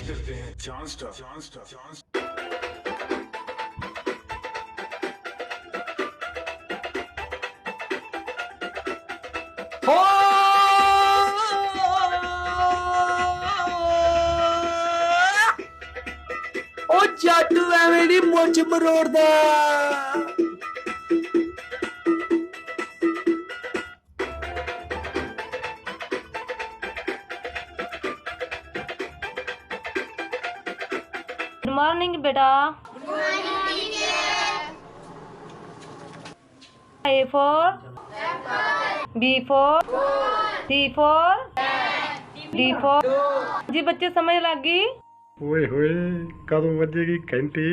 करते हैं चांस ਉਹ ਜੱਟ ਐਵੇਂ ਦੀ ਮੁੱਛ ਮਰੋੜਦਾ गुड मॉर्निंग बेटा। A for B for C for D for जी बच्चे समझ लग गई। ओए होए कदों बजेगी घंटी।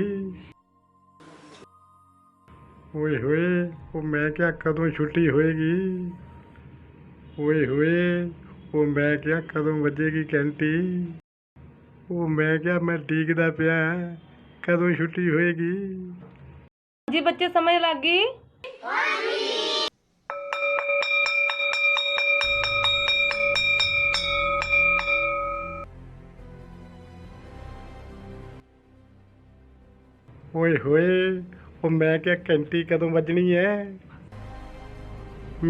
ओए होए वो मैं क्या कदों छुट्टी होएगी। ओए होए वो मैं क्या कदों बजेगी घंटी। वो मैं क्या मैं डीकदा पिया कदों छुट्टी होएगी। जी बच्चे समझ लग गई। ओए होए वो मैं क्या घंटी कदों बजनी है।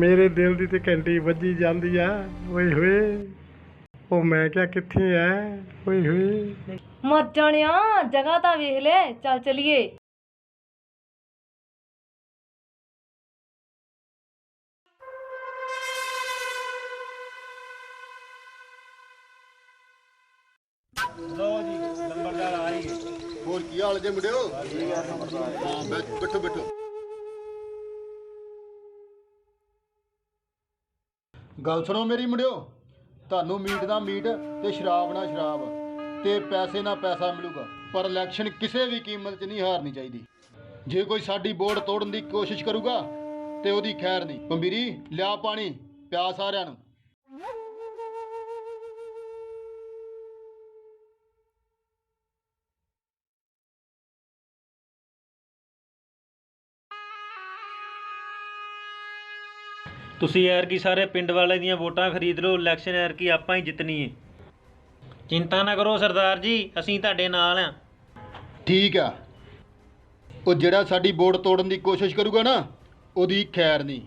मेरे दिल दी ते घंटी बजी जांदी आ। ओए होए वो मैं क्या कित्थे है। ओए होए मर जानिया जगह तो वेख ले। चल चलिए। ਲਓ ਜੀ ਨੰਬਰਦਾਰ ਆ ਰਹੀ ਹੈ। ਹੋਰ ਕੀ ਹਾਲ ਜੇ ਮੁੰਡਿਓ? ਹਾਂ ਬੈਠੋ ਬੈਠੋ। ਗੱਲ ਸੁਣੋ ਮੇਰੀ ਮੁੰਡਿਓ, ਤੁਹਾਨੂੰ ਮੀਟ ਦਾ ਮੀਟ ਤੇ ਸ਼ਰਾਬ ਨਾ ਸ਼ਰਾਬ ਤੇ ਪੈਸੇ ਨਾ ਪੈਸਾ ਮਿਲੂਗਾ, ਪਰ ਇਲੈਕਸ਼ਨ ਕਿਸੇ ਵੀ ਕੀਮਤ 'ਚ ਨਹੀਂ ਹਾਰਨੀ ਚਾਹੀਦੀ। ਜੇ ਕੋਈ ਸਾਡੀ ਵੋਟ ਤੋੜਨ ਦੀ ਕੋਸ਼ਿਸ਼ ਕਰੂਗਾ ਤੇ ਉਹਦੀ ਖੈਰ ਨਹੀਂ। ਪੰਬੀਰੀ ਲਿਆ ਪਾਣੀ ਪਿਆ ਸਾਰਿਆਂ ਨੂੰ। ਤੁਸੀਂ ਯਾਰ ਕੀ ਸਾਰੇ ਪਿੰਡ ਵਾਲੇ ਦੀਆਂ ਵੋਟਾਂ ਖਰੀਦ ਲਓ। ਇਲੈਕਸ਼ਨ ਯਾਰ ਕੀ ਆਪਾਂ ਹੀ ਜਿੱਤਣੀ ਹੈ। ਚਿੰਤਾ ਨਾ ਕਰੋ ਸਰਦਾਰ ਜੀ, ਅਸੀਂ ਤੁਹਾਡੇ ਨਾਲ ਆ। ਠੀਕ ਆ, ਉਹ ਜਿਹੜਾ ਸਾਡੀ ਵੋਟ ਤੋੜਨ ਦੀ ਕੋਸ਼ਿਸ਼ ਕਰੂਗਾ ਨਾ ਉਹਦੀ ਖੈਰ ਨਹੀਂ।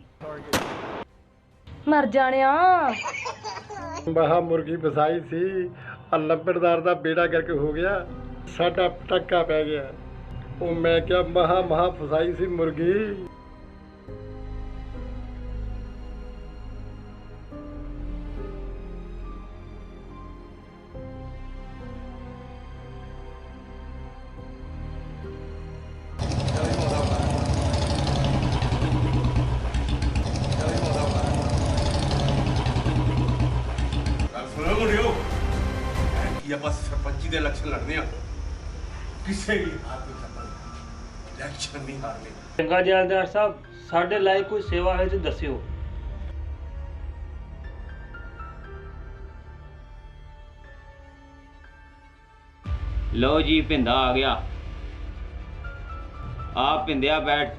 मर जानिया महा मुर्गी फसाई सी लंबड़दार दा बेड़ा गर्क हो गया, साडा टक्का पै गया। वो मैं क्या महा फसाई सी मुर्गी। ਸੁਣੋ ਮੁੰਡਿਓ, ਕੀ ਆਪਾਂ ਸਰਪੰਚੀ ਦੇ ਇਲੈਕਸ਼ਨ ਲੜਨੇ ਆ, ਕਿਸੇ ਵੀ ਹਾਲਤ ਵਿੱਚ ਆਪਾਂ ਇਲੈਕਸ਼ਨ ਨਹੀਂ ਹਾਰਨੇ। ਚੰਗਾ ਜੈਲਦਾਰ ਸਾਹਿਬ, ਸਾਡੇ ਲਾਇਕ ਕੋਈ ਸੇਵਾ ਹੈ ਤੇ ਦੱਸਿਓ। ਲਓ ਜੀ ਭਿੰਦਾ ਆ ਗਿਆ। ਆ ਭਿੰਦਿਆ ਬੈਠ।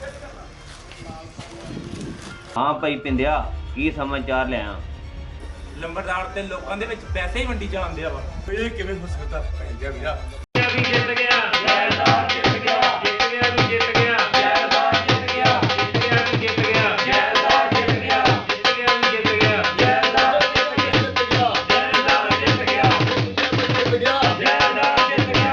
ਹਾਂ ਭਾਈ ਭਿੰਦਿਆ, ਕੀ ਸਮਾਚਾਰ ਲਿਆ? ਲੰਬੜਦਾਰ ਤੇ ਲੋਕਾਂ ਦੇ ਵਿੱਚ ਪੈਸੇ ਹੀ ਵੰਡੀ ਜਾਂਦੇ ਆ ਵਾ। ਇਹ ਕਿਵੇਂ ਹੋ ਸਕਦਾ ਭੈਣਿਆ ਵੀਰਾ। ਵੀ ਜਿੱਤ ਗਿਆ ਜੈਲਦਾਰ, ਜਿੱਤ ਗਿਆ ਜਿੱਤ ਗਿਆ ਵੀ ਜਿੱਤ ਗਿਆ ਜੈਲਦਾਰ, ਜਿੱਤ ਗਿਆ ਜਿੱਤ ਗਿਆ ਵੀ ਜਿੱਤ ਗਿਆ ਜੈਲਦਾਰ, ਜਿੱਤ ਗਿਆ ਜਿੱਤ ਗਿਆ ਵੀ ਜਿੱਤ ਗਿਆ ਜੈਲਦਾਰ, ਜਿੱਤ ਗਿਆ ਜਿੱਤ ਗਿਆ ਜੈਲਦਾਰ, ਜਿੱਤ ਗਿਆ ਜਿੱਤ ਗਿਆ ਜੈਲਦਾਰ, ਜਿੱਤ ਗਿਆ।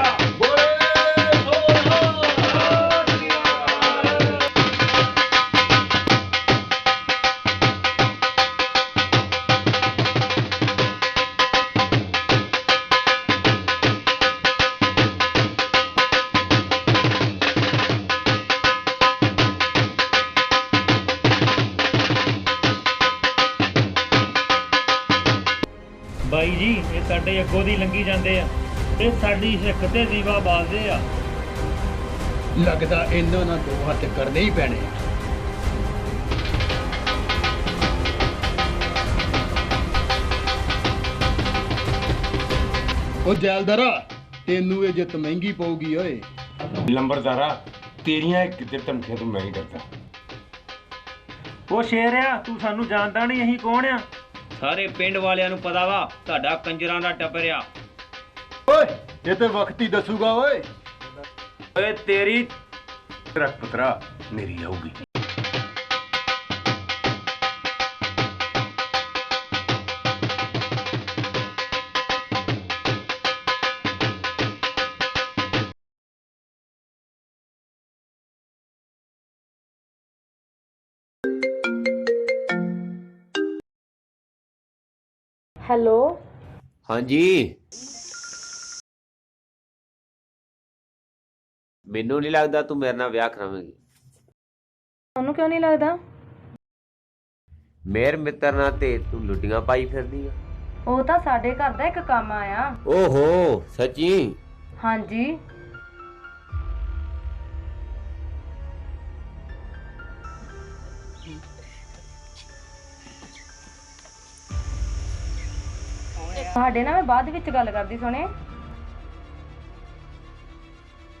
ਬਾਈ ਜੀ ਇਹ ਸਾਡੇ ਅੱਗੋਂ ਦੀ ਲੰਘੀ ਜਾਂਦੇ ਆ ਤੇ ਸਾਡੀ ਸਿੱਖ ਤੇ ਦੀਵਾ ਬਾਲਦੇ ਆ। ਲੱਗਦਾ ਇਹਨਾਂ ਨਾਲ ਦੋ ਹੱਥ ਕਰਨੇ ਹੀ ਪੈਣੇ। ਉਹ ਜੈਲਦਾਰਾ, ਤੈਨੂੰ ਇਹ ਜਿੱਤ ਮਹਿੰਗੀ ਪਊਗੀ ਓਏ। ਲੰਬੜਦਾਰਾ, ਤੇਰੀਆਂ ਕਿਤੇ ਧਮਕੀਆਂ ਤੋਂ ਮੈਂ ਨਹੀਂ ਡਰਦਾ। ਉਹ ਸ਼ੇਰ ਆ, ਤੂੰ ਸਾਨੂੰ ਜਾਣਦਾ ਨਹੀਂ, ਅਸੀਂ ਕੌਣ ਆ? ਸਾਰੇ ਪਿੰਡ ਵਾਲਿਆਂ ਨੂੰ ਪਤਾ ਵਾ ਤੁਹਾਡਾ ਕੰਜਰਾਂ ਦਾ ਟੱਬਰ ਆ। ਓਏ ਇਹ ਤੇ ਵਕਤ ਹੀ ਦੱਸੂਗਾ ਓਏ। ਓਏ ਤੇਰੀ ਤੇਰਾ ਪੁੱਤਰਾ ਮੇਰੀ ਆਊਗੀ। ਹੈਲੋ ਹਾਂਜੀ ਮੈਨੂੰ ਨਹੀਂ ਲੱਗਦਾ ਤੂੰ ਮੇਰੇ ਨਾਲ ਵਿਆਹ ਕਰਾਵੇਂਗੀ। ਤੁਹਾਨੂੰ ਕਿਉਂ ਨਹੀਂ ਲੱਗਦਾ? ਮੇਰ ਮਿੱਤਰ ਨਾਲ ਤੇ ਤੂੰ ਲੁੱਡੀਆਂ ਪਾਈ ਫਿਰਦੀ ਆ। ਉਹ ਤਾਂ ਸਾਡੇ ਘਰ ਦਾ ਇੱਕ ਕੰਮ ਆਇਆ। ਓਹੋ ਸੱਚੀ? ਹਾਂਜੀ ਤੁਹਾਡੇ ਨਾਲ ਮੈਂ ਬਾਅਦ ਵਿੱਚ ਗੱਲ ਕਰਦੀ ਸੁਣੇ।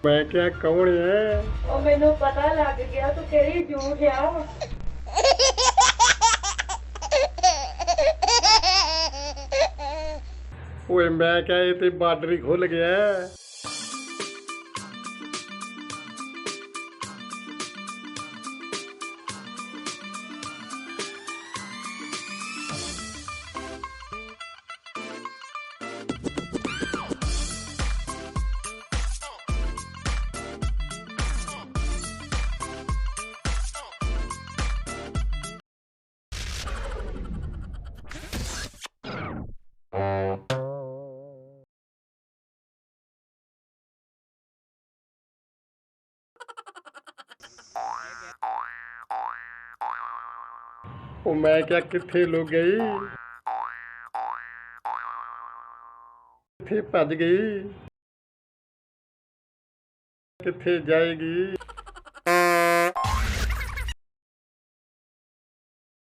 ਮੈਂ ਕਿਹਾ ਕੌਣ ਹੈ? ਉਹ ਮੈਨੂੰ ਪਤਾ ਲੱਗ ਗਿਆ ਤੂੰ ਕਿਹੜੀ ਜੂਠ ਆ। ਓਏ ਮੈਂ ਕਿਹਾ ਇਹ ਤੇ ਬਾਰਡਰ ਹੀ ਖੁੱਲ ਗਿਆ। ਉਹ ਮੈਂ ਕਿਹਾ ਕਿੱਥੇ ਲੁਕ ਗਈ? ਕਿੱਥੇ ਭੱਜ ਗਈ? ਕਿੱਥੇ ਜਾਏਗੀ?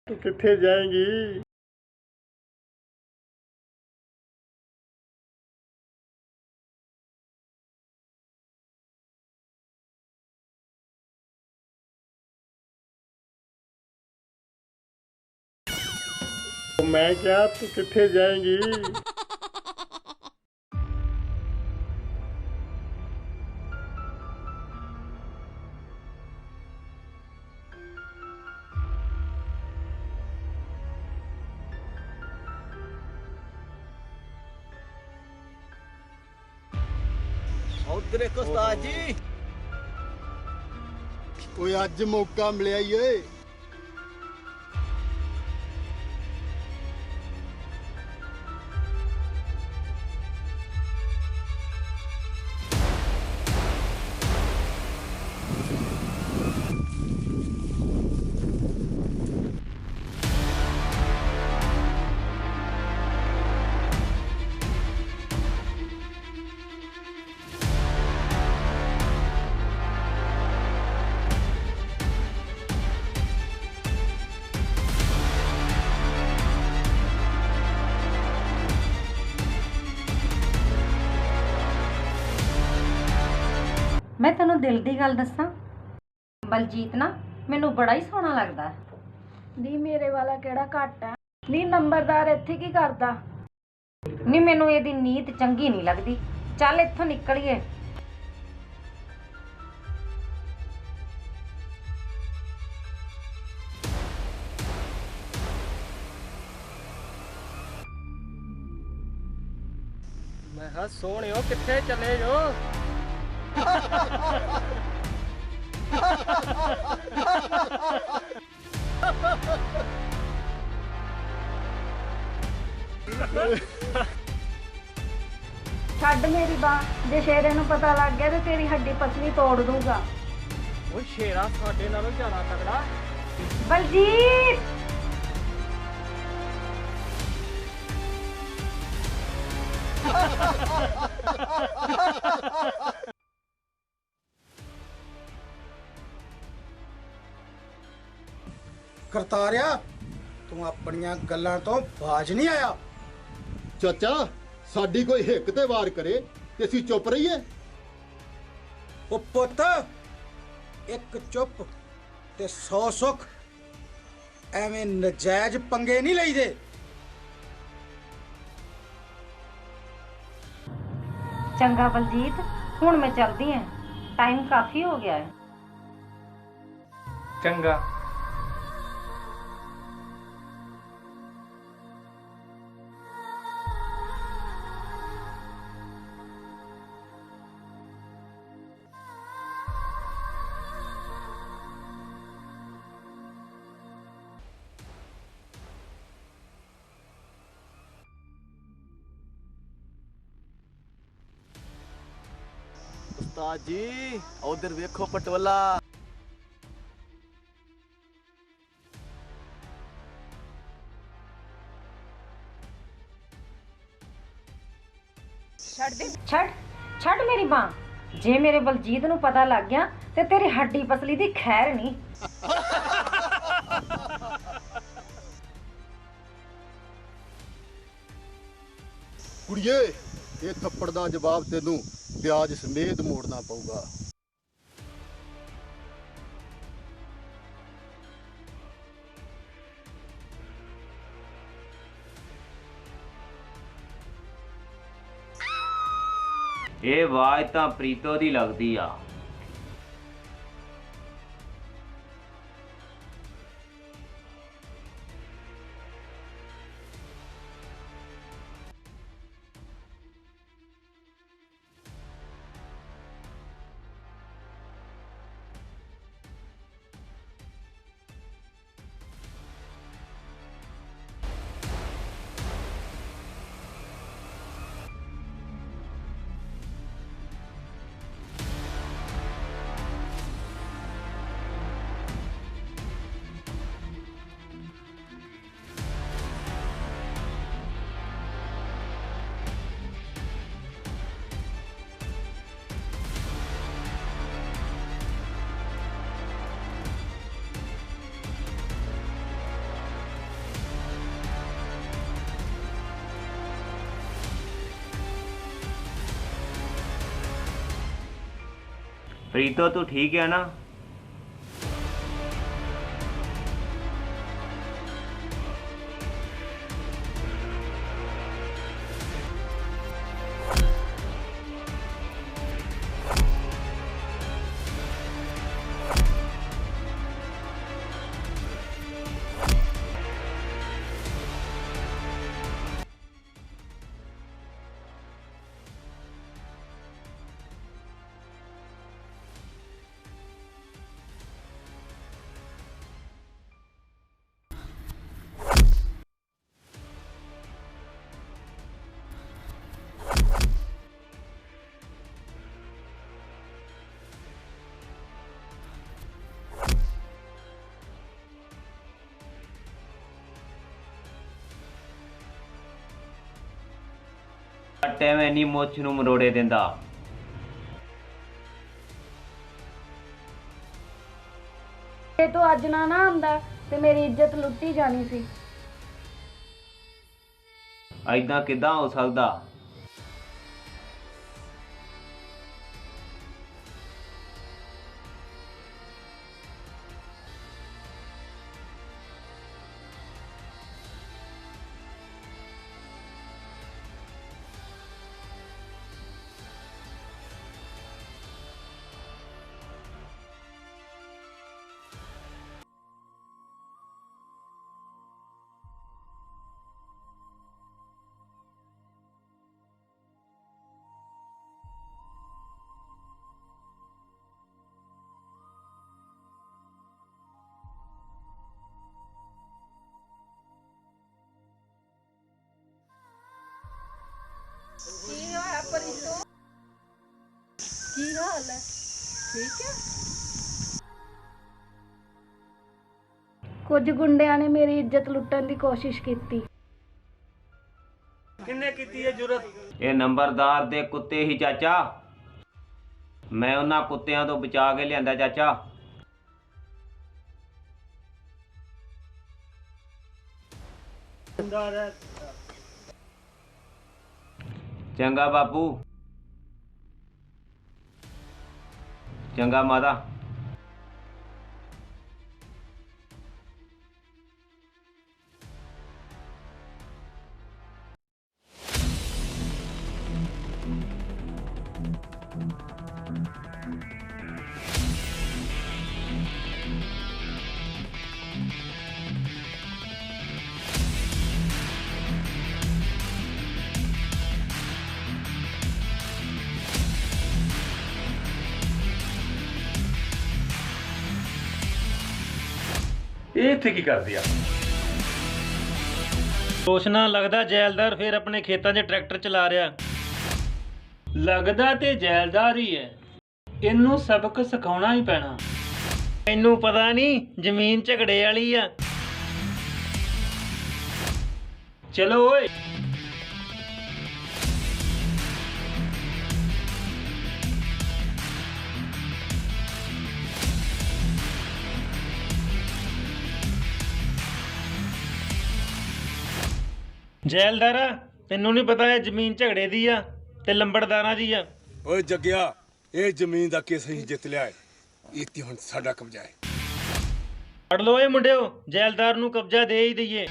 ਤੂੰ ਕਿੱਥੇ ਜਾਏਗੀ? मैं क्या तू किथे जाएगी? ਉਧਰ ਇੱਕ ਉਸਤਾਦ ਜੀ। ਓਏ ਅੱਜ ਮੌਕਾ ਮਿਲਿਆ ਈ ਓਏ। ਮੈਂ ਤੈਨੂੰ ਦਿਲ ਦੀ ਗੱਲ ਦੱਸਾਂ, ਬਲਜੀਤ ਨਾ ਮੈਨੂੰ ਬੜਾ ਹੀ ਸੋਹਣਾ ਲੱਗਦਾ। ਨੀ ਮੇਰੇ ਵਾਲਾ ਕਿਹੜਾ ਘੱਟ ਹੈ? ਨੀ ਨੰਬਰਦਾਰ ਇੱਥੇ ਕੀ ਕਰਦਾ? ਨਹੀਂ ਮੈਨੂੰ ਇਹਦੀ ਨੀਤ ਚੰਗੀ ਨਹੀਂ ਲੱਗਦੀ। ਚੱਲ ਇੱਥੋਂ ਨਿਕਲੀਏ। ਮੈਂ ਕਿਹਾ ਸੋਹਣਿਓ ਕਿੱਥੇ ਚਲੇ ਜੋ? ਛੱਡ ਮੇਰੀ ਬਾਹ। ਜੇ ਸ਼ੇਰੇ ਨੂੰ ਪਤਾ ਲੱਗ ਗਿਆ ਤੇ ਤੇਰੀ ਹੱਡੀ ਪਸਲੀ ਤੋੜ ਦੂਗਾ। ਉਹ ਸ਼ੇਰਾ ਸਾਡੇ ਨਾਲੋਂ ਜ਼ਿਆਦਾ ਤਗੜਾ। ਬਲਜੀਤ ਕਰਤਾਰਿਆ, ਤੂੰ ਆਪਣੀਆਂ ਗੱਲਾਂ ਤੋਂ ਬਾਜ ਨਹੀਂ ਆਇਆ। ਚਾਚਾ, ਸਾਡੀ ਕੋਈ ਹਿੱਕ ਤੇ ਵਾਰ ਕਰੇ ਤੇ ਅਸੀਂ ਚੁੱਪ ਰਹੀਏ? ਉਹ ਪੁੱਤ, ਇੱਕ ਚੁੱਪ ਤੇ 100 ਸੁੱਖ। ਐਵੇਂ ਨਜਾਇਜ਼ ਪੰਗੇ ਨਹੀਂ ਲਈਦੇ। ਚੰਗਾ ਬਲਜੀਤ, ਹੁਣ ਮੈਂ ਚਲਦੀ ਹਾਂ, ਟਾਈਮ ਕਾਫੀ ਹੋ ਗਿਆ ਹੈ। ਚੰਗਾ। ਉਸਤਾਦ ਜੀ ਉਧਰ ਵੇਖੋ ਪਟੋਲਾ। ਛੱਡ ਮੇਰੀ ਬਾਂਹ। ਜੇ ਮੇਰੇ ਬਲਜੀਤ ਨੂੰ ਪਤਾ ਲੱਗ ਗਿਆ ਤੇ ਤੇਰੀ ਹੱਡੀ ਪਸਲੀ ਦੀ ਖੈਰ ਨਹੀਂ। ਕੁੜੀਏ, ਇਹ ਥੱਪੜ ਦਾ ਜਵਾਬ ਤੈਨੂੰ ਵਿਆਜ ਸਮੇਤ ਮੋੜਨਾ ਪਊਗਾ। ਇਹ ਆਵਾਜ਼ ਤਾਂ ਪ੍ਰੀਤੋ ਦੀ ਲੱਗਦੀ ਆ। प्रीतो तू ठीक है ना? ਟਾਈਮ ਐਨੀ ਮੁੱਛ ਨੂੰ ਮਰੋੜੇ ਦਿੰਦਾ। ਜੇ ਤੂੰ ਅੱਜ ਨਾ ਆਉਂਦਾ ਤੇ ਮੇਰੀ ਇੱਜ਼ਤ ਲੁੱਟੀ ਜਾਣੀ ਸੀ। ਐਦਾਂ ਕਿੱਦਾਂ ਹੋ ਸਕਦਾ? ਕੀ ਹੋਇਆ ਪ੍ਰੀਤੋ? ਕੀ ਹਾਲ ਹੈ? ਠੀਕ ਹੈ? ਕੁਝ ਗੁੰਡਿਆਂ ਨੇ ਮੇਰੀ ਇੱਜ਼ਤ ਲੁੱਟਣ ਦੀ ਕੋਸ਼ਿਸ਼ ਕੀਤੀ। ਕਿੰਨੇ ਕੀਤੀ ਹੈ ਜੁਰਤ? ਇਹ ਨੰਬਰਦਾਰ ਦੇ ਕੁੱਤੇ ਹੀ ਚਾਚਾ। ਮੈਂ ਉਹਨਾਂ ਕੁੱਤਿਆਂ ਤੋਂ ਬਚਾ ਕੇ ਲਿਆਂਦਾ ਚਾਚਾ। ਚੰਗਾ ਬਾਪੂ। ਚੰਗਾ ਮਾਤਾ। ਇਹ ਇੱਥੇ ਕੀ ਕਰਦੀ ਆ? ਰੋਸ਼ਨਾ ਲੱਗਦਾ ਜੈਲਦਾਰ ਫਿਰ ਆਪਣੇ ਖੇਤਾਂ 'ਚ ਟਰੈਕਟਰ ਚਲਾ ਰਿਹਾ। ਲੱਗਦਾ ਤੇ ਜੈਲਦਾਰ ਹੀ ਹੈ, ਇਹਨੂੰ ਸਬਕ ਸਿਖਾਉਣਾ ਹੀ ਪੈਣਾ। ਮੈਨੂੰ ਪਤਾ ਨਹੀਂ ਜ਼ਮੀਨ ਝਗੜੇ ਵਾਲੀ ਆ। ਚਲੋ ਓਏ। ਜੈਲਦਾਰਾ, ਤੈਨੂੰ ਨਹੀਂ ਪਤਾ ਇਹ ਜ਼ਮੀਨ ਝਗੜੇ ਦੀ ਆ ਤੇ ਲੰਬੜਦਾਰਾਂ ਦੀ ਆ। ਓਏ ਜੱਗਿਆ, ਇਹ ਜ਼ਮੀਨ ਦਾ ਕੇਸ ਅਸੀਂ ਜਿੱਤ ਲਿਆ ਹੈ। ਇਹ ਤੇ ਹੁਣ ਸਾਡਾ ਕਬਜ਼ਾ ਹੈ। ਫੜ ਲਓ ਇਹ ਮੁੰਡਿਓ, ਜੈਲਦਾਰ ਨੂੰ ਕਬਜ਼ਾ ਦੇ ਹੀ ਦਈਏ।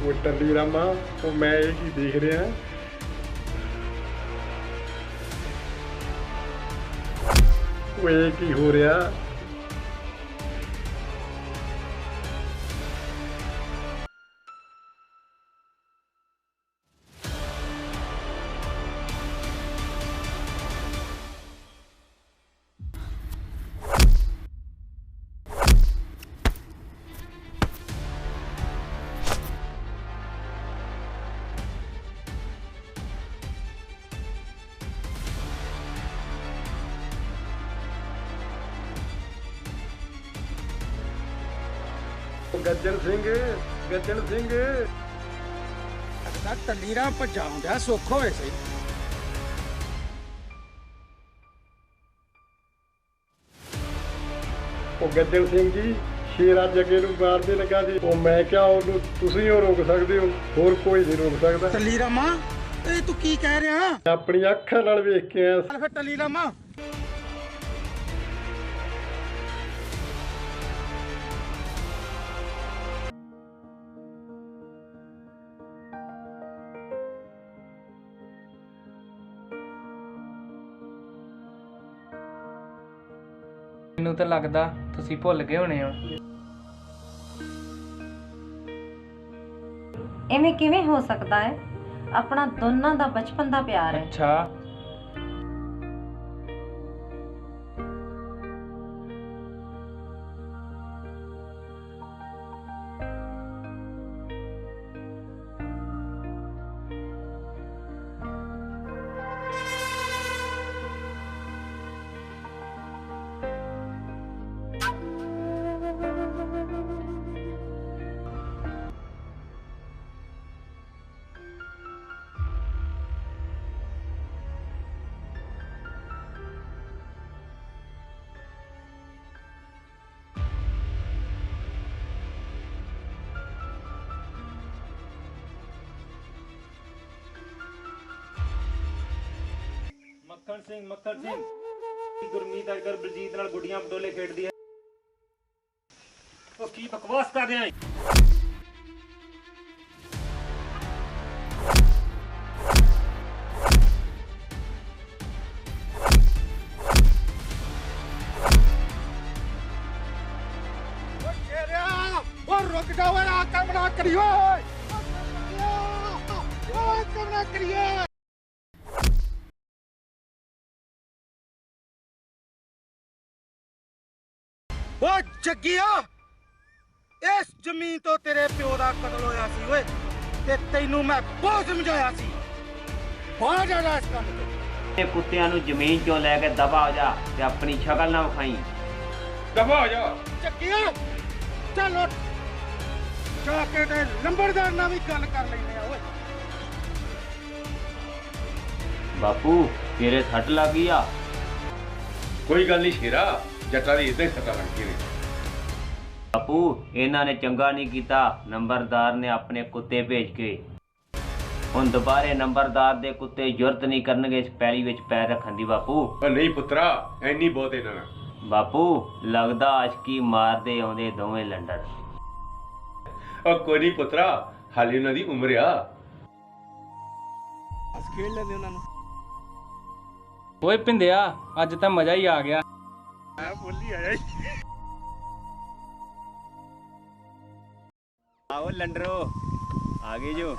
ਉਹ ਟੱਲੀ ਰਾਮਾ, ਉਹ ਮੈਂ ਇਹ ਕੀ ਦੇਖ ਰਿਹਾ? ਉਹ ਇਹ ਕੀ ਹੋ ਰਿਹਾ? ਗੱਜਣ ਸਿੰਘ, ਗੱਜਣ ਸਿੰਘ। ਲੱਗਦਾ ਟੱਲੀਰਾ ਭਜਾਉਂਦਾ ਸੁੱਖ ਹੋਵੇ ਸਹੀ। ਉਹ ਗੱਜਣ ਸਿੰਘ ਜੀ, ਸ਼ੇਰਾ ਜੱਗੇ ਨੂੰ ਮਾਰਦੇ ਲੱਗਾ ਜੀ। ਉਹ ਮੈਂ ਕਿਹਾ ਉਹਨੂੰ ਤੁਸੀਂ ਉਹ ਰੋਕ ਸਕਦੇ ਹੋ, ਹੋਰ ਕੋਈ ਨਹੀਂ ਰੋਕ ਸਕਦਾ। ਟੱਲੀ ਰਾਮਾ, ਇਹ ਤੂੰ ਕੀ ਕਹਿ ਰਿਹਾ? ਆਪਣੀ ਅੱਖਾਂ ਨਾਲ ਵੇਖ ਕੇ ਆਇਆ। ਫਿਰ ਟੱਲੀ ਰਾਮਾ, ਮੈਨੂੰ ਤਾਂ ਲੱਗਦਾ ਤੁਸੀਂ ਭੁੱਲ ਗਏ ਹੋਣੇ ਹੋ। ਐਵੇਂ ਕਿਵੇਂ ਹੋ ਸਕਦਾ ਹੈ? ਆਪਣਾ ਦੋਨਾਂ ਦਾ ਬਚਪਨ ਦਾ ਪਿਆਰ ਹੈ। ਅੱਛਾ, ਮੱਖਣ ਸਿੰਘ ਗੁਰਮੀਤ ਅਜਗਰ ਬਲਜੀਤ ਨਾਲ ਗੁੱਡੀਆਂ ਪਟੋਲੇ ਖੇਡਦੀ ਹੈ। ਉਹ ਕੀ ਬਕਵਾਸ ਕਰ ਰਿਹਾ ਹੈ? ਉਹ ਰੁਕ ਜਾ ਓਏ, ਆ ਕੰਮ ਨਾ ਕਰੀ ਓਏ, ਓਏ ਕੰਮ ਨਾ ਕਰੀਏ। ਓ ਜੱਗੀਆ, ਇਸ ਜ਼ਮੀਨ ਤੋਂ ਤੇਰੇ ਪਿਓ ਦਾ ਕਤਲ ਹੋਇਆ ਸੀ ਓਏ, ਤੇ ਤੈਨੂੰ ਮੈਂ ਬਹੁਤ ਸਮਝਾਇਆ ਸੀ। ਬਾਹਰ ਜਾ ਇਸ ਕੰਮ ਤੋਂ। ਇਹ ਕੁੱਤਿਆਂ ਨੂੰ ਜ਼ਮੀਨ ਚੋਂ ਲੈ ਕੇ ਦਬਾ ਹੋ ਜਾ ਤੇ ਆਪਣੀ ਸ਼ਕਲ ਨਾ ਵਿਖਾਈ। ਦਫਾ ਹੋ ਜਾ। ਜੱਗੀਆ ਚੱਲ ਉੱਠ, ਜਾ ਕੇ ਤੇ ਲੰਬੜਦਾਰ ਨਾਲ ਵੀ ਗੱਲ ਕਰ ਲੈਨੇ ਆ ਓਏ। ਬਾਪੂ ਤੇਰੇ ਸੱਟ ਲੱਗ ਗਈ ਆ? ਕੋਈ ਗੱਲ ਨਹੀਂ ਸ਼ੇਰਾ, ਜੱਟਾਂ ਦੀ ਇਦਾਂ ਹੀ ਸੱਟਾਂ ਲੱਗਦੀਆਂ ਨੇ। ਬਾਪੂ ਇਹਨਾਂ ਨੇ ਚੰਗਾ ਨਹੀਂ ਕੀਤਾ, ਨੰਬਰਦਾਰ ਨੇ ਆਪਣੇ ਕੁੱਤੇ ਭੇਜ ਕੇ। ਹੁਣ ਦੁਬਾਰੇ ਨੰਬਰਦਾਰ ਦੇ ਕੁੱਤੇ ਜੁਰਤ ਨਹੀਂ ਕਰਨਗੇ ਇਸ ਪੈਲੀ ਵਿੱਚ ਪੈਰ ਰੱਖਣ ਦੀ। ਬਾਪੂ ਉਹ ਨਹੀਂ ਪੁੱਤਰਾ, ਐਨੀ ਬਹੁਤ ਇਹਨਾਂ ਨਾਲ। ਬਾਪੂ ਲੱਗਦਾ ਆਸ਼ਕੀ ਮਾਰਦੇ ਆਉਂਦੇ ਦੋਵੇਂ ਲੰਡਰ। ਉਹ ਕੋਈ ਨਹੀਂ ਪੁੱਤਰਾ, ਹਾਲੇ ਉਹਨਾਂ ਦੀ ਉਮਰ ਆ। ਅਸ ਖੇਡ ਲੈਂਦੇ ਉਹਨਾਂ ਨੂੰ। ਓਏ ਭਿੰਦਿਆ, ਅੱਜ ਤਾਂ ਮਜ਼ਾ ਹੀ ਆ ਗਿਆ। ਮੈਂ ਬੋਲੀ ਆਇਆ ਆਓ ਲੰਡਰੋ, ਆ ਗਏ ਜੋ।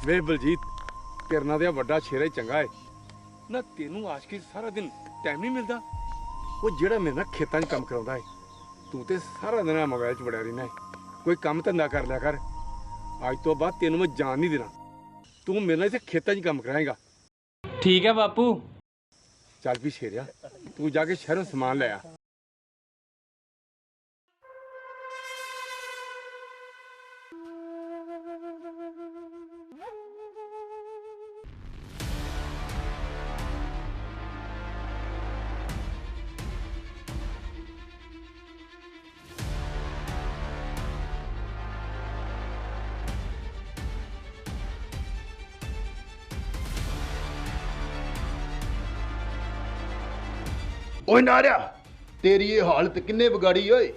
ਵੇ ਬਲਜੀਤ, ਕਿਰਨਾ ਦਾ ਵੱਡਾ ਸ਼ੇਰਾ ਹੀ ਚੰਗਾ ਏ ਨਾ। ਤੈਨੂੰ ਆਸ਼ਕੀ ਸਾਰਾ ਦਿਨ ਟਾਈਮ ਨਹੀਂ ਮਿਲਦਾ। ਉਹ ਜਿਹੜਾ ਮੇਰੇ ਨਾਲ ਖੇਤਾਂ 'ਚ ਕੰਮ ਕਰਾਉਂਦਾ ਏ, ਤੂੰ ਤੇ ਸਾਰਾ ਦਿਨ ਮੋਬਾਈਲ 'ਚ ਵੜਿਆ ਰਹਿਣਾ ਏ। ਕੋਈ ਕੰਮ ਧੰਦਾ ਕਰ ਲਿਆ ਕਰ। ਅੱਜ ਤੋਂ ਬਾਅਦ ਤੈਨੂੰ ਮੈਂ ਜਾਣ ਨਹੀਂ ਦੇਣਾ। ਤੂੰ ਮੇਰੇ ਨਾਲ ਇੱਥੇ ਖੇਤਾਂ 'ਚ ਕੰਮ ਕਰਾਏਗਾ। ਠੀਕ ਹੈ ਬਾਪੂ। ਚੱਲ ਵੀ ਸ਼ੇਰਿਆ, ਤੂੰ ਜਾ ਕੇ ਸ਼ਹਿਰੋਂ ਸਮਾਨ ਲੈ ਆ। ਓਏ ਨਾਰਿਆ, ਤੇਰੀ ਇਹ ਹਾਲਤ ਕਿੰਨੇ ਵਿਗਾੜੀ ਓਏ?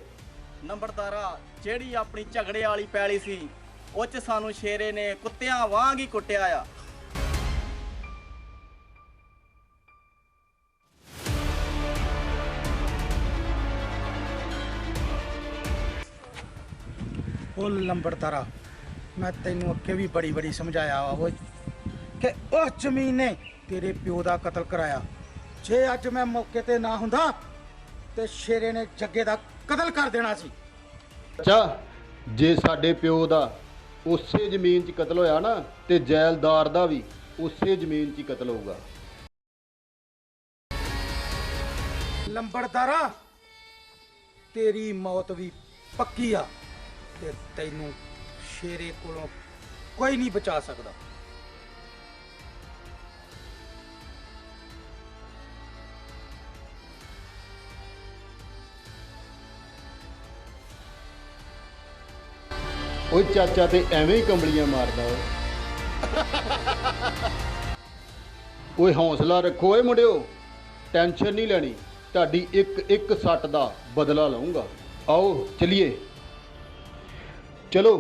ਨੰਬਰਦਾਰਾ, ਜਿਹੜੀ ਆਪਣੀ ਝਗੜੇ ਵਾਲੀ ਪੈਲੀ ਸੀ, ਉਹ 'ਚ ਸਾਨੂੰ ਸ਼ੇਰੇ ਨੇ ਕੁੱਤਿਆਂ ਵਾਂਗ ਹੀ ਕੁੱਟਿਆ ਆ। ਉਹ ਲੰਬੜਦਾਰਾ, ਮੈਂ ਤੈਨੂੰ ਅੱਗੇ ਵੀ ਬੜੀ ਸਮਝਾਇਆ ਵਾ ਓਏ ਕਿ ਉਸ ਜ਼ਮੀਨ ਨੇ ਤੇਰੇ ਪਿਓ ਦਾ ਕਤਲ ਕਰਾਇਆ। ਜੇ ਅੱਜ ਮੈਂ ਮੌਕੇ ਤੇ ਨਾ ਹੁੰਦਾ ਤੇ ਸ਼ੇਰੇ ਨੇ ਜੱਗੇ ਦਾ ਕਤਲ ਕਰ ਦੇਣਾ ਸੀ। ਅੱਛਾ, ਜੇ ਸਾਡੇ ਪਿਓ ਦਾ ਉਸੇ ਜ਼ਮੀਨ 'ਚ ਕਤਲ ਹੋਇਆ ਨਾ, ਤੇ ਜੈਲਦਾਰ ਦਾ ਵੀ ਉਸੇ ਜ਼ਮੀਨ 'ਚ ਹੀ ਕਤਲ ਹੋਊਗਾ। ਲੰਬੜਦਾਰਾ, ਤੇਰੀ ਮੌਤ ਵੀ ਪੱਕੀ ਆ ਤੇ ਤੈਨੂੰ ਸ਼ੇਰੇ ਕੋਲੋਂ ਕੋਈ ਨਹੀਂ ਬਚਾ ਸਕਦਾ। ਓਏ ਚਾਚਾ ਤੇ ਐਵੇਂ ਹੀ ਕੰਬਲੀਆਂ ਮਾਰਦਾ ਓਏ। ਓਏ ਹੌਸਲਾ ਰੱਖੋ ਓਏ ਮੁੰਡਿਓ, ਟੈਨਸ਼ਨ ਨਹੀਂ ਲੈਣੀ। ਤੁਹਾਡੀ ਇੱਕ ਸੱਟ ਦਾ ਬਦਲਾ ਲਵਾਂਗਾ। ਆਓ ਚਲਿਏ, ਚਲੋ।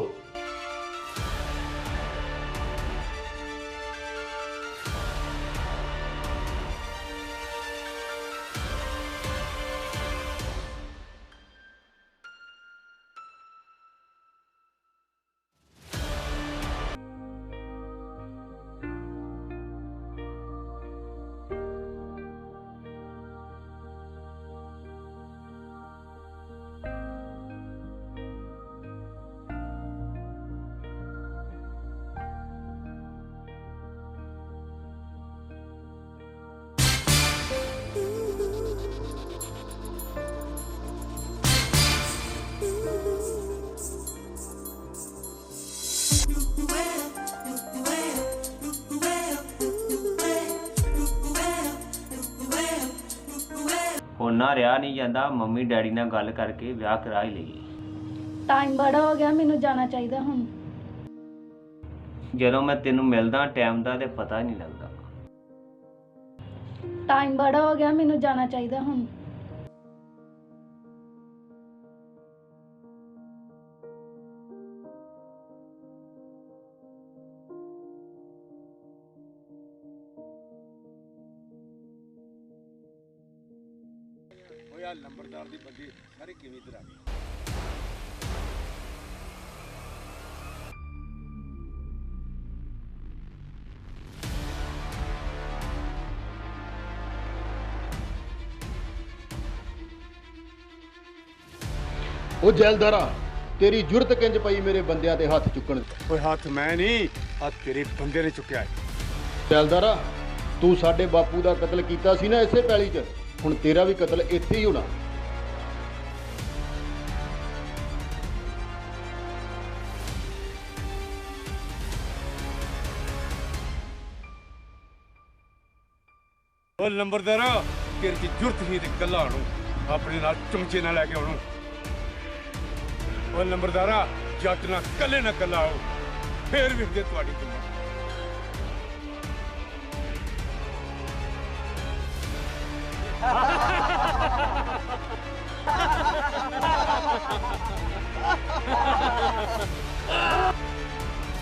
ਹੁਣ ਨਾ ਰਿਹਾ ਨਹੀਂ ਜਾਂਦਾ, ਮੰਮੀ ਡੈਡੀ ਨਾਲ ਗੱਲ ਕਰਕੇ ਵਿਆਹ ਕਰਾ ਹੀ ਲਈਏ। ਟਾਈਮ ਬੜਾ ਹੋ ਗਿਆ, ਮੈਨੂੰ ਜਾਣਾ ਚਾਹੀਦਾ ਹੁਣ। ਜਦੋਂ ਮੈਂ ਤੈਨੂੰ ਮਿਲਦਾ ਟਾਈਮ ਦਾ ਤੇ ਪਤਾ ਨਹੀਂ ਲੱਗਦਾ। ਟਾਈਮ ਬੜਾ ਹੋ ਗਿਆ, ਮੈਨੂੰ ਜਾਣਾ ਚਾਹੀਦਾ ਹੁਣ। ਓਏ ਆ ਲੰਬਰਦਾਰ ਦੀ ਬੰਦੇ ਸਾਰੇ ਕਿਵੇਂ ਇਧਰ ਆ ਗਏ? ਉਹ ਜੈਲਦਾਰਾ, ਤੇਰੀ ਜੁਰਤ ਕਿੰਜ ਪਈ ਮੇਰੇ ਬੰਦਿਆਂ ਦੇ ਹੱਥ ਚੁੱਕਣ ਦੀ? ਓਏ ਹੱਥ ਮੈਂ ਨਹੀਂ, ਹੱਥ ਤੇਰੇ ਬੰਦੇ ਨੇ ਚੁੱਕਿਆ ਹੈ। ਜੈਲਦਾਰਾ, ਤੂੰ ਸਾਡੇ ਬਾਪੂ ਦਾ ਕਤਲ ਕੀਤਾ ਸੀ ਨਾ ਇਸੇ ਪੈਲੀ 'ਚ, ਹੁਣ ਤੇਰਾ ਵੀ ਕਤਲ ਇੱਥੇ ਹੀ ਹੋਣਾ। ਓ ਲੰਬਰਦਾਰਾ, ਤੇਰੇ ਦੀ ਜੁਰਤ ਹੀ ਤੇ ਕੱਲਾ ਆਣੂ ਆਪਣੇ ਨਾਲ ਚਮਚੇ ਨਾਲ ਲੈ ਕੇ ਆਉਣੂ। ਓ ਲੰਬਰਦਾਰਾ, ਜੱਟ ਨਾ ਕੱਲੇ ਨਾ ਕੱਲਾ ਆਓ, ਫੇਰ ਵਿਖਦੇ ਤੁਹਾਡੀ ਕਿੰਨਾ।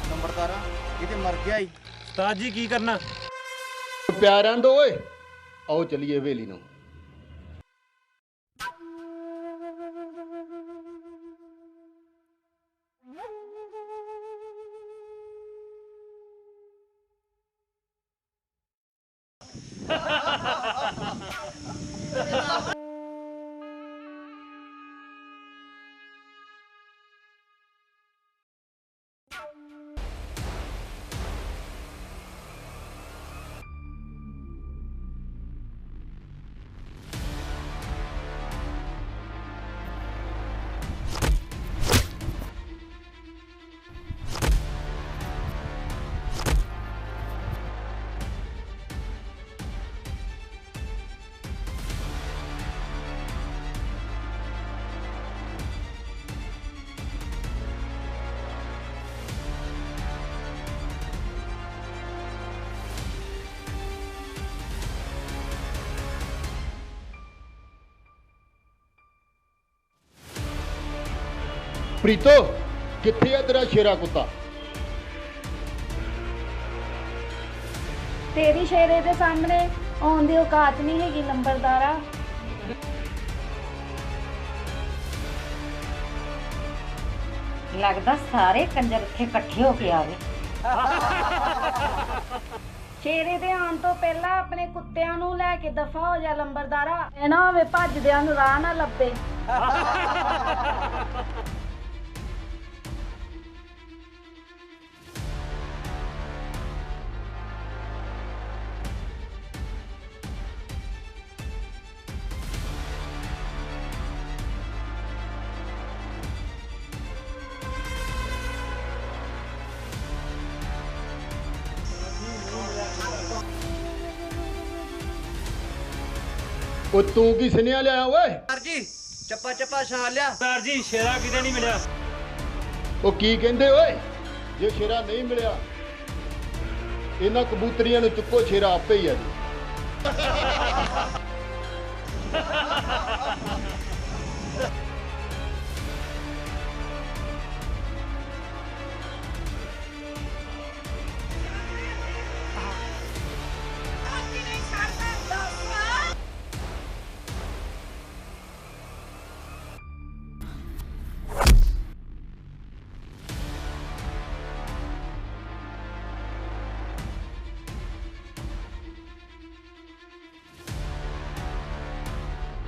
ਨੰਬਰਦਾਰਾ ਇਹ ਤੇ ਮਰ ਗਿਆ ਈ। ਉਸਤਾਦ ਜੀ ਕੀ ਕਰਨਾ? ਪਿਆਰਾਂ ਦੋ ਓਏ, ਆਓ ਚਲੀਏ ਹਵੇਲੀ ਨੂੰ। ਪ੍ਰੀਤੋ, ਕਿੱਥੇ ਆ ਤੇਰਾ ਸ਼ੇਰਾ ਕੁੱਤਾ? ਤੇਰੀ ਸ਼ੇਰੇ ਦੇ ਸਾਹਮਣੇ ਆਉਣ ਦੀ ਔਕਾਤ ਨਹੀਂ ਹੈਗੀ ਨੰਬਰਦਾਰਾ। ਲੱਗਦਾ ਸਾਰੇ ਕੰਜਰ ਇੱਥੇ ਇਕੱਠੇ ਹੋ ਕੇ ਆ ਗਏ। ਸ਼ੇਰੇ ਦੇ ਆਉਣ ਤੋਂ ਪਹਿਲਾਂ ਆਪਣੇ ਕੁੱਤਿਆਂ ਨੂੰ ਲੈ ਕੇ ਦਫਾ ਹੋ ਜਾ ਲੰਬਰਦਾਰਾ, ਇਹ ਨਾ ਹੋਵੇ ਭੱਜਦਿਆਂ ਨੂੰ ਰਾਹ ਨਾ ਲੱਭੇ। ਉਹ ਤੂੰ ਕੀ ਸੁਨੇਹਾ ਲਿਆ ਓਏ? ਸਰ ਜੀ ਚੱਪਾ ਚੱਪਾ ਛਾਣ ਲਿਆ। ਉਸਤਾਦ ਜੀ ਸ਼ੇਰਾ ਕਿਤੇ ਨਹੀਂ ਮਿਲਿਆ। ਉਹ ਕੀ ਕਹਿੰਦੇ ਓਏ? ਜੇ ਸ਼ੇਰਾ ਨਹੀਂ ਮਿਲਿਆ, ਇਹਨਾਂ ਕਬੂਤਰੀਆਂ ਨੂੰ ਚੁੱਕੋ, ਸ਼ੇਰਾ ਆਪੇ ਹੀ ਆ ਜੀ।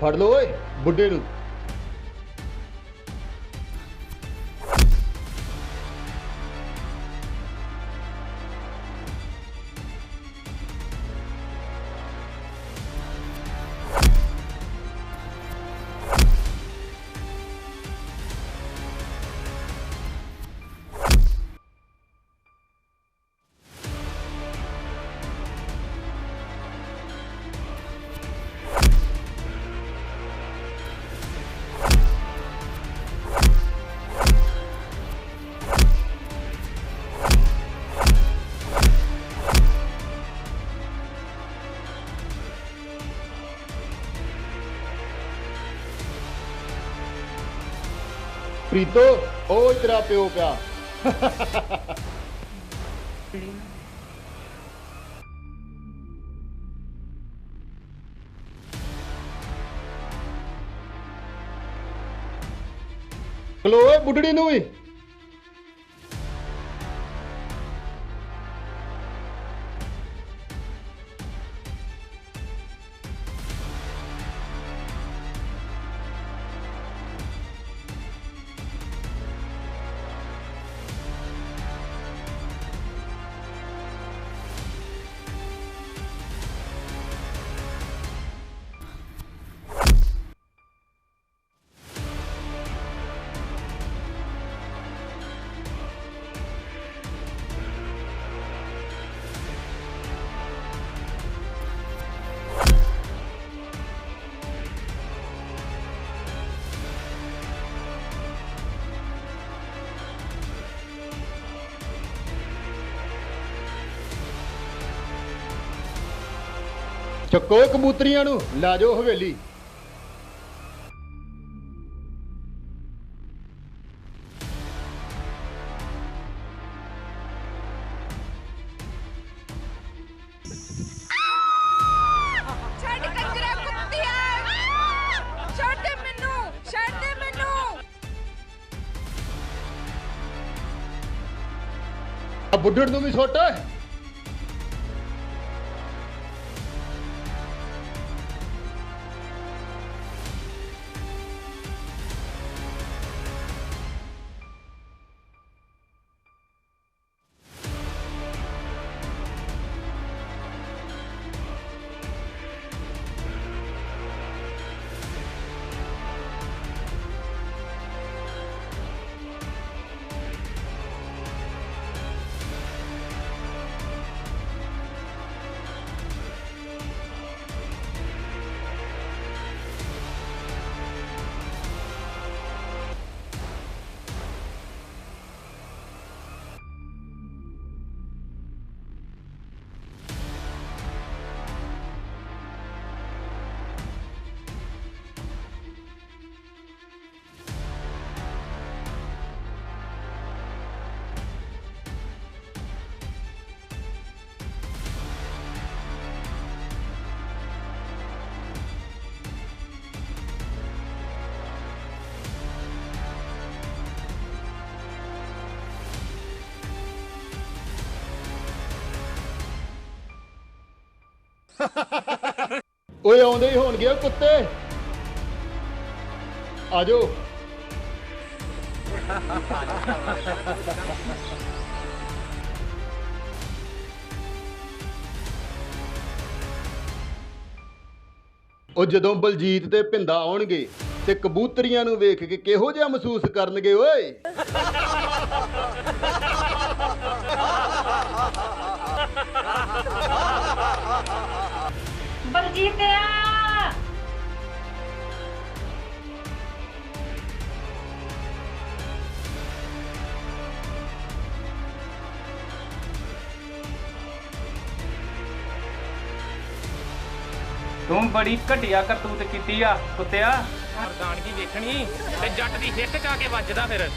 ਫੜ ਲਓ ਓਏ ਬੁੱਢੇ ਨੂੰ। ਪ੍ਰੀਤੋ ਉਹ ਤੇਰਾ ਪਿਓ ਪਿਆ। ਖਲੋ ਓਏ ਬੁੱਢੜੀ ਨੂੰ ਵੀ। ਚੱਕੋ ਕਬੂਤਰੀਆਂ ਨੂੰ ਲੈ ਜਾਓ ਹਵੇਲੀ। ਛੱਡ ਕੰਜਰਾ ਕੁੱਤਿਆ, ਛੱਡ ਦੇ ਮੈਨੂੰ, ਛੱਡ ਦੇ ਮੈਨੂੰ। ਆ ਬੁੱਢੜ ਨੂੰ ਵੀ ਸੁੱਟ। ਓਏ ਆਉਂਦੇ ਹੀ ਹੋਣਗੇ ਉਹ ਕੁੱਤੇ। ਆ ਜਾਓ। ਉਹ ਜਦੋਂ ਬਲਜੀਤ ਤੇ ਭਿੰਦਾ ਆਉਣਗੇ ਤੇ ਕਬੂਤਰੀਆਂ ਨੂੰ ਵੇਖ ਕੇ ਕਿਹੋ ਜਿਹਾ ਮਹਿਸੂਸ ਕਰਨਗੇ ਓਏ। ਬਲਜੀਤਿਆ ਤੂੰ ਬੜੀ ਘਟੀਆ ਕਰਤੂਤ ਕੀਤੀ ਆ ਕੁੱਤਿਆ। ਮਰਦਾਨਗੀ ਵੇਖਣੀ ਤੇ ਜੱਟ ਦੀ ਹਿੱਕ ਚ ਆ ਕੇ ਵੱਜਦਾ ਫਿਰ।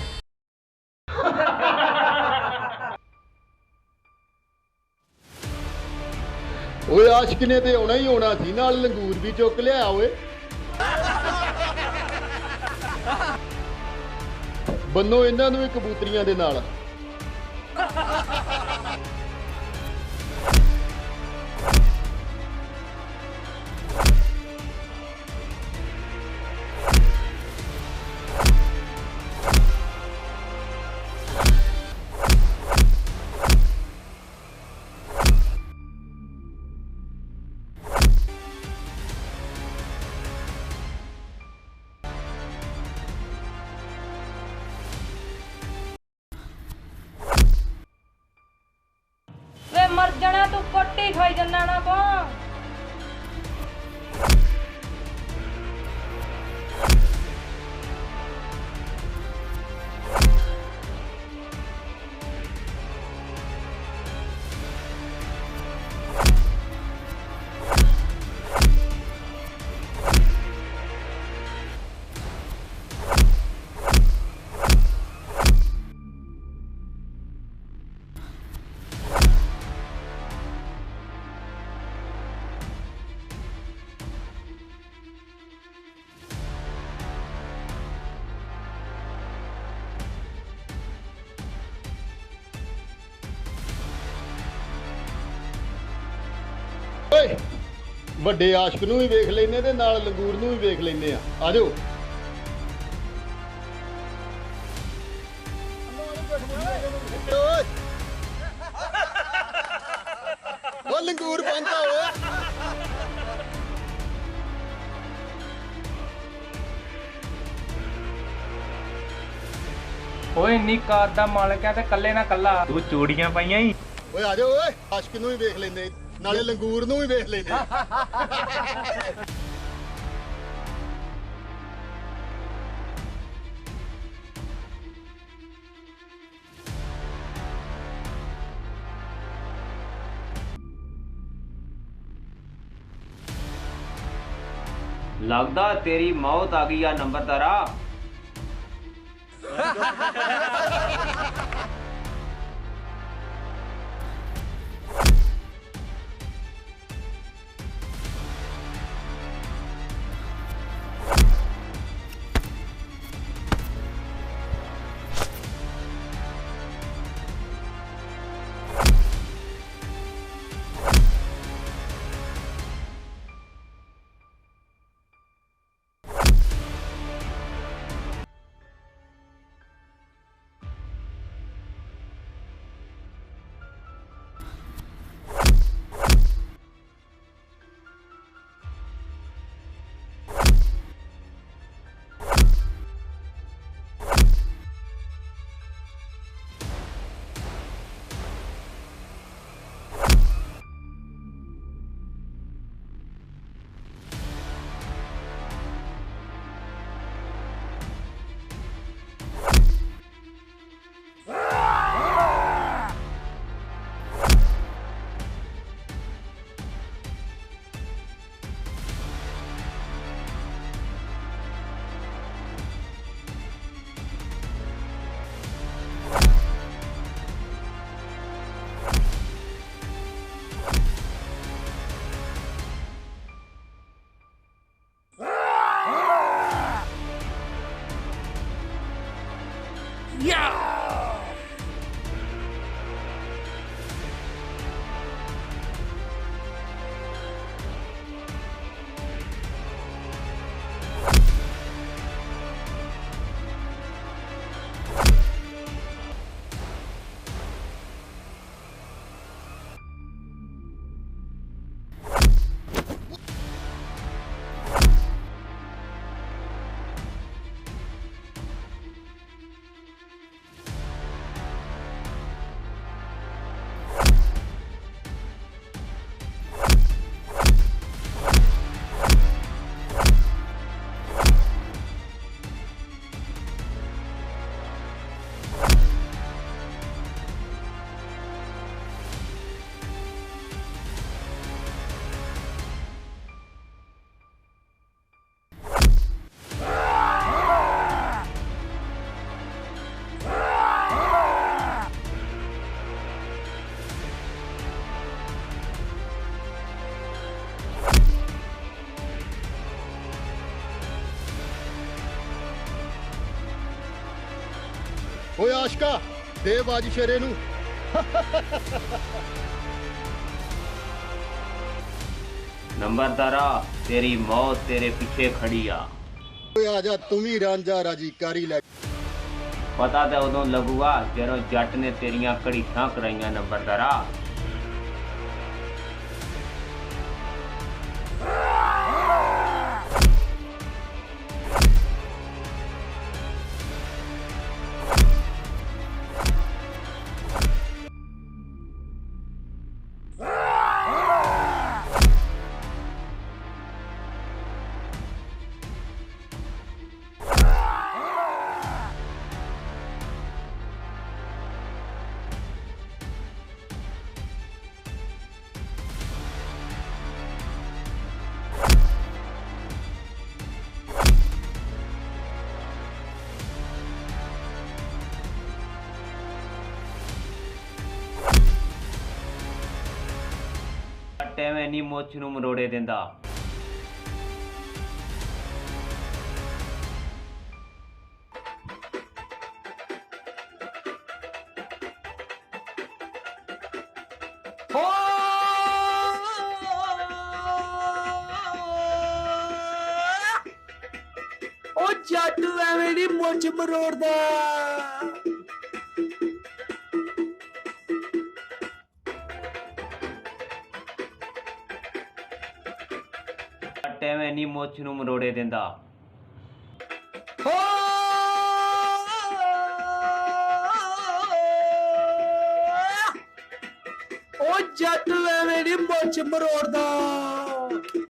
ਓਏ ਆਸ਼ਕ ਨੇ ਤੇ ਆਉਣਾ ਹੀ ਆਉਣਾ ਸੀ, ਨਾਲ ਲੰਗੂਰ ਵੀ ਚੁੱਕ ਲਿਆ ਓਏ। ਬੰਨੋ ਇਹਨਾਂ ਨੂੰ ਵੀ ਕਬੂਤਰੀਆਂ ਦੇ ਨਾਲ। ਵੇ ਮਰ ਜਾਣਾ ਤੂੰ, ਕੋਟੀ ਖਾਈ ਜੰਨਾ ਨਾ ਕੋ। ਓਏ ਵੱਡੇ ਆਸ਼ਕ ਨੂੰ ਵੀ ਵੇਖ ਲੈਨੇ ਤੇ ਨਾਲ ਲੰਗੂਰ ਨੂੰ ਵੀ ਵੇਖ ਲੈਨੇ ਆ ਜਾਓ। ਉਹ ਲੰਗੂਰ ਬੰਦਾ ਓਏ। ਓਏ ਇੰਨੀ ਕਾਰ ਦਾ ਮਾਲਕ ਹੈ ਤੇ ਕੱਲੇ ਨਾ ਕੱਲਾ। ਤੂੰ ਚੂੜੀਆਂ ਪਾਈਆਂ ਹੀ। ਓਏ ਆ ਜਾਓ ਓਏ, ਆਸ਼ਕ ਨੂੰ ਵੀ ਵੇਖ ਲੈਨੇ ਨਾਲੇ ਲੰਗੂਰ ਨੂੰ ਵੀ ਵੇਖ ਲੈਨੇ। ਲੱਗਦਾ ਤੇਰੀ ਮੌਤ ਆ ਗਈ ਆ ਨੰਬਰਦਾਰਾ। ਓਏ ਆਸ਼ਕਾ ਦੇ ਬਾਜ ਸ਼ੇਰੇ ਨੂੰ। ਨੰਬਰਦਾਰਾ ਤੇਰੀ ਮੌਤ ਤੇਰੇ ਪਿੱਛੇ ਖੜੀ ਆ। ਓਏ ਆ ਜਾ ਤੂੰ ਵੀ ਰਾਂਝਾ ਰਾਜੀ ਕਾਰੀ ਲੈ। ਪਤਾ ਤਾਂ ਉਦੋਂ ਲੱਗੂਗਾ ਜਦੋਂ ਜੱਟ ਨੇ ਤੇਰੀਆਂ ਘੜੀਸਾਂ ਕਰਾਈਆਂ ਨੰਬਰਦਾਰਾ। ਐਵੇਂ ਨਹੀਂ ਮੁੱਛ ਨੂੰ ਮਰੋੜੇ ਦਿੰਦਾ। ਉਹ ਜੱਟ ਐਵੇਂ ਦੀ ਮੁੱਛ ਮਰੋੜਦਾ। ਜੱਟ ਐਵੇਂ ਨਹੀਂ ਮੁੱਛ ਨੂੰ ਮਰੋੜੇ ਦਿੰਦਾ। ਹੋ ਉਹ ਜੱਟ ਐਵੇਂ ਦੀ ਮੁੱਛ ਮਰੋੜਦਾ।